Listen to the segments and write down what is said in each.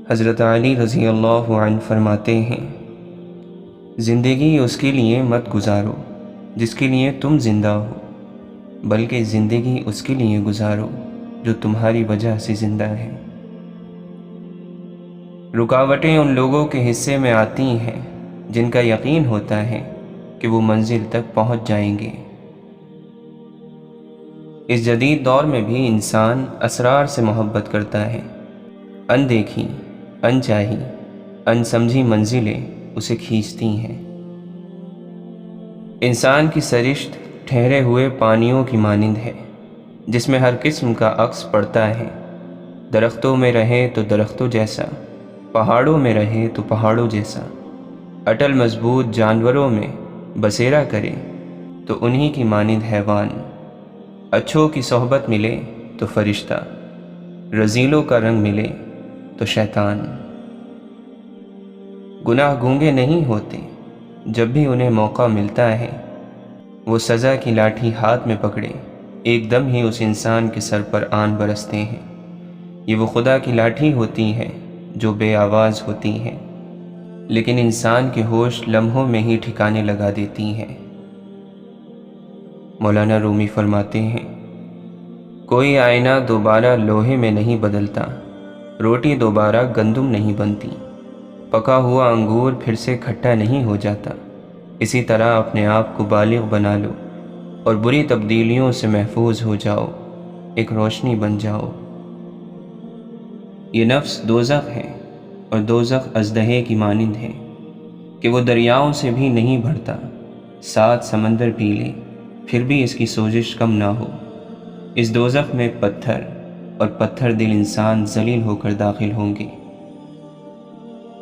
حضرت علی رضی اللہ عنہ فرماتے ہیں، زندگی اس کے لیے مت گزارو جس کے لیے تم زندہ ہو، بلکہ زندگی اس کے لیے گزارو جو تمہاری وجہ سے زندہ ہے۔ رکاوٹیں ان لوگوں کے حصے میں آتی ہیں جن کا یقین ہوتا ہے کہ وہ منزل تک پہنچ جائیں گے۔ اس جدید دور میں بھی انسان اسرار سے محبت کرتا ہے۔ اندیکھی، انچاہی، ان سمجھی منزلیں اسے کھینچتی ہیں۔ انسان کی سرشت ٹھہرے ہوئے پانیوں کی مانند ہے جس میں ہر قسم کا عکس پڑتا ہے۔ درختوں میں رہے تو درختوں جیسا، پہاڑوں میں رہے تو پہاڑوں جیسا، اٹل مضبوط جانوروں میں بسیرا کرے تو انہی کی مانند حیوان، اچھوں کی صحبت ملے تو فرشتہ، رذیلوں کا رنگ ملے تو شیطان۔ گناہ گونگے نہیں ہوتے، جب بھی انہیں موقع ملتا ہے وہ سزا کی لاٹھی ہاتھ میں پکڑے ایک دم ہی اس انسان کے سر پر آن برستے ہیں۔ یہ وہ خدا کی لاٹھی ہوتی ہے جو بے آواز ہوتی ہے، لیکن انسان کے ہوش لمحوں میں ہی ٹھکانے لگا دیتی ہے۔ مولانا رومی فرماتے ہیں، کوئی آئینہ دوبارہ لوہے میں نہیں بدلتا، روٹی دوبارہ گندم نہیں بنتی، پکا ہوا انگور پھر سے کھٹا نہیں ہو جاتا۔ اسی طرح اپنے آپ کو بالغ بنا لو اور بری تبدیلیوں سے محفوظ ہو جاؤ، ایک روشنی بن جاؤ۔ یہ نفس دوزخ ہے اور دوزخ اژدہے کی مانند ہے کہ وہ دریاؤں سے بھی نہیں بھرتا، 7 سمندر پی لے پھر بھی اس کی سوزش کم نہ ہو۔ اس دوزخ میں پتھر اور پتھر دل انسان ذلیل ہو کر داخل ہوں گے۔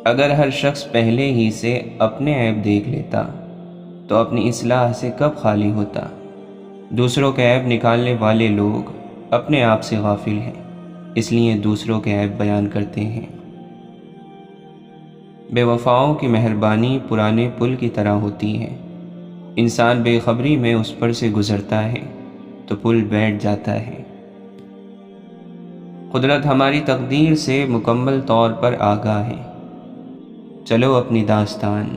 اگر ہر شخص پہلے ہی سے اپنے عیب دیکھ لیتا تو اپنی اصلاح سے کب خالی ہوتا۔ دوسروں کے عیب نکالنے والے لوگ اپنے آپ سے غافل ہیں، اس لیے دوسروں کے عیب بیان کرتے ہیں۔ بے وفاؤں کی مہربانی پرانے پل کی طرح ہوتی ہے، انسان بے خبری میں اس پر سے گزرتا ہے تو پل بیٹھ جاتا ہے۔ قدرت ہماری تقدیر سے مکمل طور پر آگاہ ہے، چلو اپنی داستان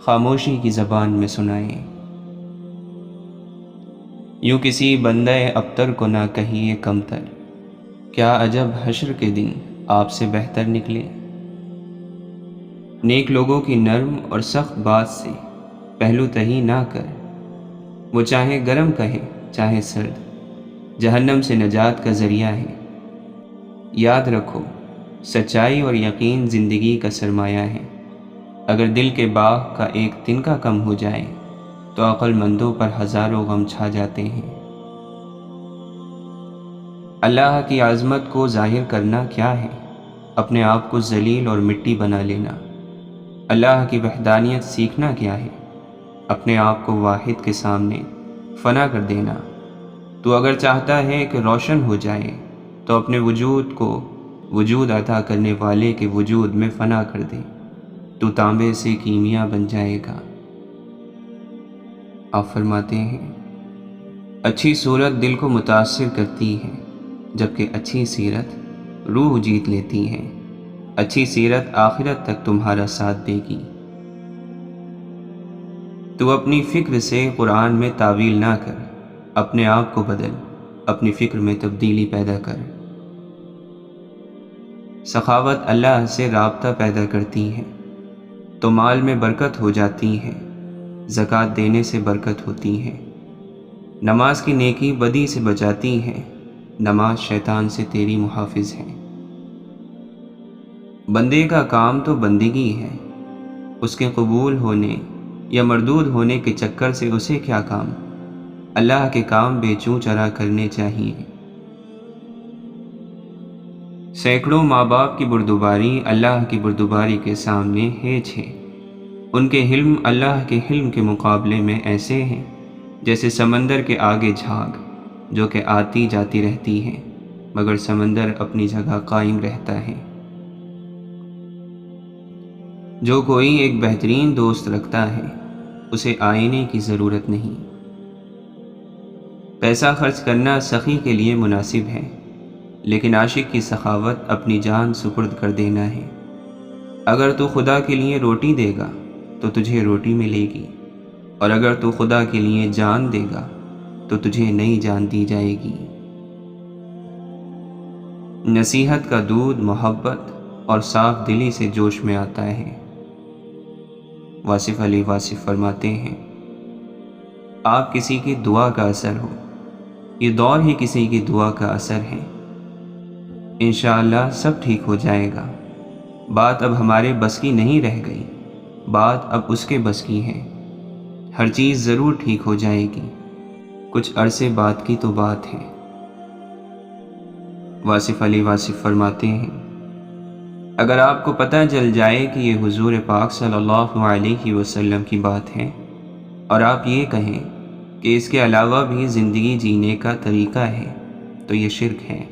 خاموشی کی زبان میں سنائیں۔ یوں کسی بندہ ابتر کو نہ کہیے کمتر، کیا عجب حشر کے دن آپ سے بہتر نکلے۔ نیک لوگوں کی نرم اور سخت بات سے پہلو تہی نہ کر، وہ چاہے گرم کہے چاہے سرد، جہنم سے نجات کا ذریعہ ہے۔ یاد رکھو، سچائی اور یقین زندگی کا سرمایہ ہے۔ اگر دل کے باغ کا ایک تنکا کم ہو جائے تو عقل مندوں پر ہزاروں غم چھا جاتے ہیں۔ اللہ کی عظمت کو ظاہر کرنا کیا ہے؟ اپنے آپ کو ذلیل اور مٹی بنا لینا۔ اللہ کی وحدانیت سیکھنا کیا ہے؟ اپنے آپ کو واحد کے سامنے فنا کر دینا۔ تو اگر چاہتا ہے کہ روشن ہو جائے تو اپنے وجود کو وجود عطا کرنے والے کے وجود میں فنا کر دے، تو تانبے سے کیمیا بن جائے گا۔ آپ فرماتے ہیں، اچھی صورت دل کو متاثر کرتی ہے، جبکہ اچھی سیرت روح جیت لیتی ہے۔ اچھی سیرت آخرت تک تمہارا ساتھ دے گی۔ تو اپنی فکر سے قرآن میں تعویل نہ کر، اپنے آپ کو بدل، اپنی فکر میں تبدیلی پیدا کر۔ سخاوت اللہ سے رابطہ پیدا کرتی ہے تو مال میں برکت ہو جاتی ہے، زکوٰۃ دینے سے برکت ہوتی ہے۔ نماز کی نیکی بدی سے بچاتی ہے، نماز شیطان سے تیری محافظ ہے۔ بندے کا کام تو بندگی ہے، اس کے قبول ہونے یا مردود ہونے کے چکر سے اسے کیا کام۔ اللہ کے کام بے چوں چرا کرنے چاہیے۔ سینکڑوں ماں باپ کی بردباری اللہ کی بردباری کے سامنے ہیچ ہے۔ ان کے حلم اللہ کے حلم کے مقابلے میں ایسے ہیں جیسے سمندر کے آگے جھاگ جو کہ آتی جاتی رہتی ہے، مگر سمندر اپنی جگہ قائم رہتا ہے۔ جو کوئی ایک بہترین دوست رکھتا ہے اسے آئینے کی ضرورت نہیں۔ پیسہ خرچ کرنا سخی کے لیے مناسب ہے، لیکن عاشق کی سخاوت اپنی جان سپرد کر دینا ہے۔ اگر تو خدا کے لیے روٹی دے گا تو تجھے روٹی ملے گی، اور اگر تو خدا کے لیے جان دے گا تو تجھے نئی جان دی جائے گی۔ نصیحت کا دودھ محبت اور صاف دلی سے جوش میں آتا ہے۔ واصف علی واصف فرماتے ہیں، آپ کسی کی دعا کا اثر ہو، یہ دور ہی کسی کی دعا کا اثر ہے۔ انشاءاللہ سب ٹھیک ہو جائے گا۔ بات اب ہمارے بس کی نہیں رہ گئی، بات اب اس کے بس کی ہے۔ ہر چیز ضرور ٹھیک ہو جائے گی، کچھ عرصے بعد کی تو بات ہے۔ واصف علی واصف فرماتے ہیں، اگر آپ کو پتہ چل جائے کہ یہ حضور پاک صلی اللہ علیہ وسلم کی بات ہے، اور آپ یہ کہیں کہ اس کے علاوہ بھی زندگی جینے کا طریقہ ہے، تو یہ شرک ہے۔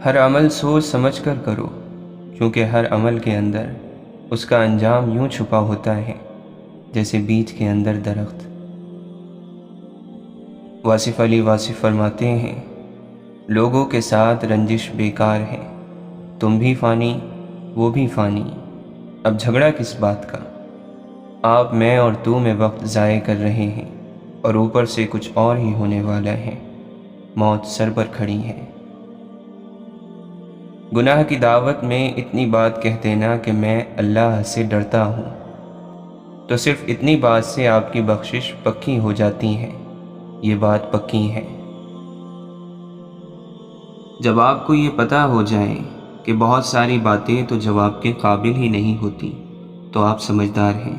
ہر عمل سوچ سمجھ کر کرو، کیونکہ ہر عمل کے اندر اس کا انجام یوں چھپا ہوتا ہے جیسے بیج کے اندر درخت۔ واصف علی واصف فرماتے ہیں، لوگوں کے ساتھ رنجش بیکار ہے، تم بھی فانی وہ بھی فانی، اب جھگڑا کس بات کا؟ آپ میں اور تو میں وقت ضائع کر رہے ہیں، اور اوپر سے کچھ اور ہی ہونے والا ہے، موت سر پر کھڑی ہے۔ گناہ کی دعوت میں اتنی بات کہہ دینا کہ میں اللہ سے ڈرتا ہوں، تو صرف اتنی بات سے آپ کی بخشش پکی ہو جاتی ہے، یہ بات پکی ہے۔ جب آپ کو یہ پتہ ہو جائے کہ بہت ساری باتیں تو جواب کے قابل ہی نہیں ہوتی، تو آپ سمجھدار ہیں۔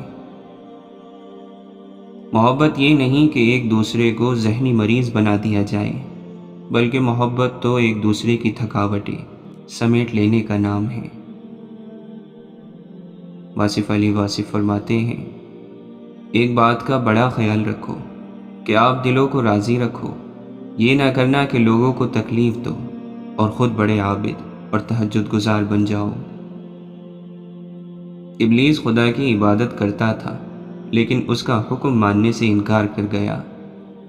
محبت یہ نہیں کہ ایک دوسرے کو ذہنی مریض بنا دیا جائے، بلکہ محبت تو ایک دوسرے کی تھکاوٹیں سمیٹ لینے کا نام ہے۔ واصف علی واصف فرماتے ہیں، ایک بات کا بڑا خیال رکھو کہ آپ دلوں کو راضی رکھو، یہ نہ کرنا کہ لوگوں کو تکلیف دو اور خود بڑے عابد اور تہجد گزار بن جاؤ۔ ابلیس خدا کی عبادت کرتا تھا، لیکن اس کا حکم ماننے سے انکار کر گیا۔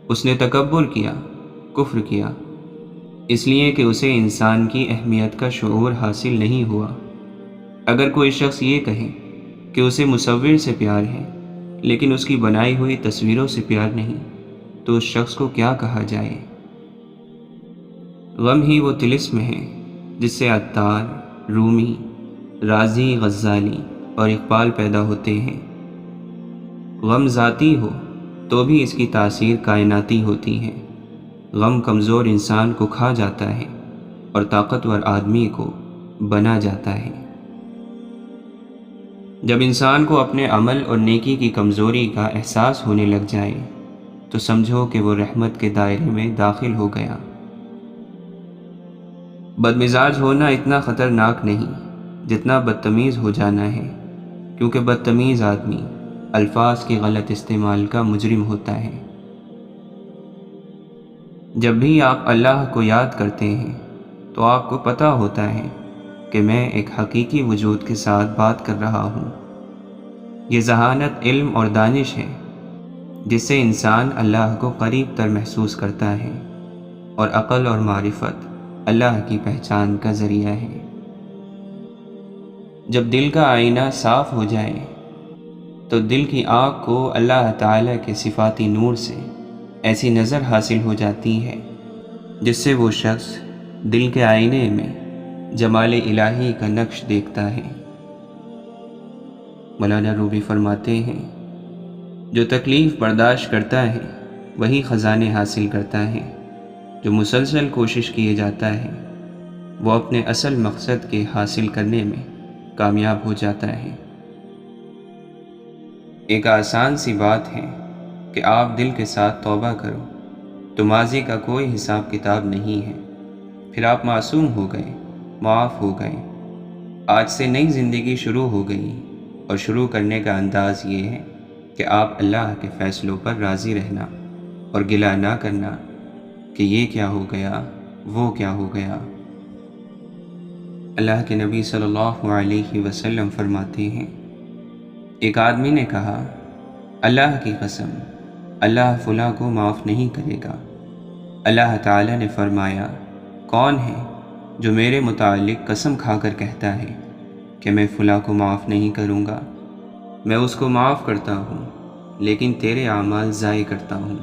اس نے تکبر کیا، کفر کیا، اس لیے کہ اسے انسان کی اہمیت کا شعور حاصل نہیں ہوا۔ اگر کوئی شخص یہ کہے کہ اسے مصور سے پیار ہے، لیکن اس کی بنائی ہوئی تصویروں سے پیار نہیں، تو اس شخص کو کیا کہا جائے؟ غم ہی وہ طلسم ہے جس سے عطار، رومی، رازی، غزالی اور اقبال پیدا ہوتے ہیں۔ غم ذاتی ہو تو بھی اس کی تاثیر کائناتی ہوتی ہے۔ غم کمزور انسان کو کھا جاتا ہے اور طاقتور آدمی کو بنا جاتا ہے۔ جب انسان کو اپنے عمل اور نیکی کی کمزوری کا احساس ہونے لگ جائے تو سمجھو کہ وہ رحمت کے دائرے میں داخل ہو گیا۔ بدمزاج ہونا اتنا خطرناک نہیں جتنا بدتمیز ہو جانا ہے، کیونکہ بدتمیز آدمی الفاظ کے غلط استعمال کا مجرم ہوتا ہے۔ جب بھی آپ اللہ کو یاد کرتے ہیں تو آپ کو پتہ ہوتا ہے کہ میں ایک حقیقی وجود کے ساتھ بات کر رہا ہوں۔ یہ ذہانت علم اور دانش ہے جس سے انسان اللہ کو قریب تر محسوس کرتا ہے، اور عقل اور معرفت اللہ کی پہچان کا ذریعہ ہے۔ جب دل کا آئینہ صاف ہو جائے تو دل کی آنکھ کو اللہ تعالیٰ کے صفاتی نور سے ایسی نظر حاصل ہو جاتی ہے جس سے وہ شخص دل کے آئینے میں جمال الہی کا نقش دیکھتا ہے۔ مولانا رومی فرماتے ہیں، جو تکلیف برداشت کرتا ہے وہی خزانے حاصل کرتا ہے، جو مسلسل کوشش کیے جاتا ہے وہ اپنے اصل مقصد کے حاصل کرنے میں کامیاب ہو جاتا ہے۔ ایک آسان سی بات ہے کہ آپ دل کے ساتھ توبہ کرو تو ماضی کا کوئی حساب کتاب نہیں ہے، پھر آپ معصوم ہو گئے، معاف ہو گئے۔ آج سے نئی زندگی شروع ہو گئی، اور شروع کرنے کا انداز یہ ہے کہ آپ اللہ کے فیصلوں پر راضی رہنا اور گلہ نہ کرنا کہ یہ کیا ہو گیا، وہ کیا ہو گیا۔ اللہ کے نبی صلی اللہ علیہ وسلم فرماتے ہیں، ایک آدمی نے کہا، اللہ کی قسم، اللہ فلاں کو معاف نہیں کرے گا۔ اللہ تعالیٰ نے فرمایا، کون ہے جو میرے متعلق قسم کھا کر کہتا ہے کہ میں فلاں کو معاف نہیں کروں گا، میں اس کو معاف کرتا ہوں لیکن تیرے اعمال ضائع کرتا ہوں۔